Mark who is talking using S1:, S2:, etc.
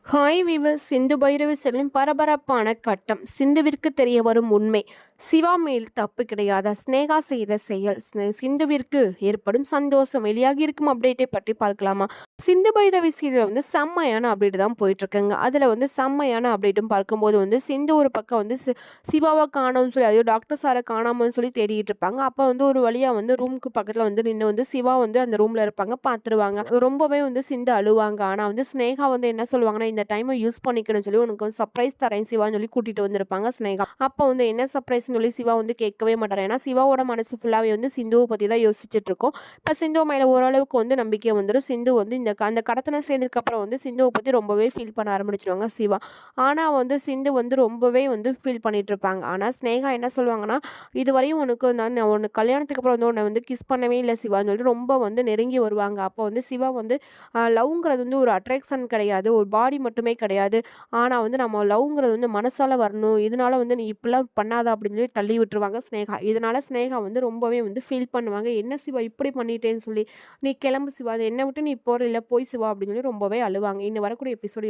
S1: Hi viewers. Sindhu Bhairavi செல்லும் பரபரப்பான கட்டம். சிந்துவிற்கு தெரிய வரும் உண்மை. சிவா மேல் தப்பு கிடையாதா? ஸ்னேகா செய்த செயல். சிந்துவிற்கு ஏற்படும் சந்தோஷம். வெளியாகி இருக்கும் அப்டேட்டை பற்றி பார்க்கலாமா? சிந்து பைரவி சீரியல் வந்து செம்மையான அப்டேட் தான் போயிட்டு இருக்குங்க. அதில் வந்து செம்மையான அப்டேட்டும் பார்க்கும்போது வந்து சிந்து ஒரு பக்கம் வந்து சிவாவை காணோம்னு சொல்லி, அதாவது டாக்டர் சாரை காணாமன்னு சொல்லி தேடிட்டு இருப்பாங்க. அப்போ வந்து ஒரு வழியாக வந்து ரூமுக்கு பக்கத்தில் வந்து நின்று வந்து சிவா வந்து அந்த ரூமில் இருப்பாங்க, பார்த்துருவாங்க. ரொம்பவே வந்து சிந்து அழுவாங்க. ஆனால் வந்து ஸ்னேகா வந்து என்ன சொல்லுவாங்கன்னா, இந்த டைமை யூஸ் பண்ணிக்கணும்னு சொல்லி உனக்கு வந்து சர்ப்ரைஸ் தரேன் சிவான்னு சொல்லி கூட்டிட்டு வந்திருப்பாங்க ஸ்னேகா. அப்போ வந்து என்ன சர்ப்ரைஸ்னு சொல்லி சிவா வந்து கேட்கவே மாட்டார். ஏன்னா சிவாவோட மனசு ஃபுல்லாகவே வந்து சிந்துவை பற்றி தான் யோசிச்சுட்டு இருக்கோம். இப்போ சிந்து மேலே ஓரளவுக்கு வந்து நம்பிக்கை வந்துடும். சிந்து வந்து அந்த கடத்தனை சேர்ந்ததுக்கப்புறம் வந்து சிந்துவை பற்றி ரொம்பவே ஃபீல் பண்ண ஆரம்பிச்சிருவாங்க சிவா. ஆனால் வந்து சிந்து வந்து ரொம்பவே வந்து ஃபீல் பண்ணிட்டு இருப்பாங்க. ஆனால் ஸ்னேகா என்ன சொல்லுவாங்கன்னா, இதுவரையும் உனக்கு நான் உனக்கு கல்யாணத்துக்கு அப்புறம் வந்து உன்னை வந்து கிஸ் பண்ணவே இல்லை சிவான்னு சொல்லிட்டு ரொம்ப வந்து நெருங்கி வருவாங்க. அப்போ வந்து சிவா வந்து லவ்ங்கிறது வந்து ஒரு அட்ராக்ஷன் கிடையாது, ஒரு பாடி மட்டுமே கிடையாது. ஆனால் வந்து நம்ம லவ்ங்கிறது வந்து மனசால வரணும். இதனால வந்து நீ இப்படிலாம் பண்ணாத அப்படின்னு சொல்லி தள்ளி விட்டுருவாங்க ஸ்னேகா. இதனால ஸ்னேகா வந்து ரொம்பவே வந்து ஃபீல் பண்ணுவாங்க. என்ன சிவா இப்படி பண்ணிட்டேன்னு சொல்லி, நீ கிளம்பு சிவா, என்னை விட்டு நீ போற, இல்லை போய் சிவா அப்படின்னு சொல்லி ரொம்பவே அழுவாங்க. இன்னும் வரக்கூடிய எபிசோடு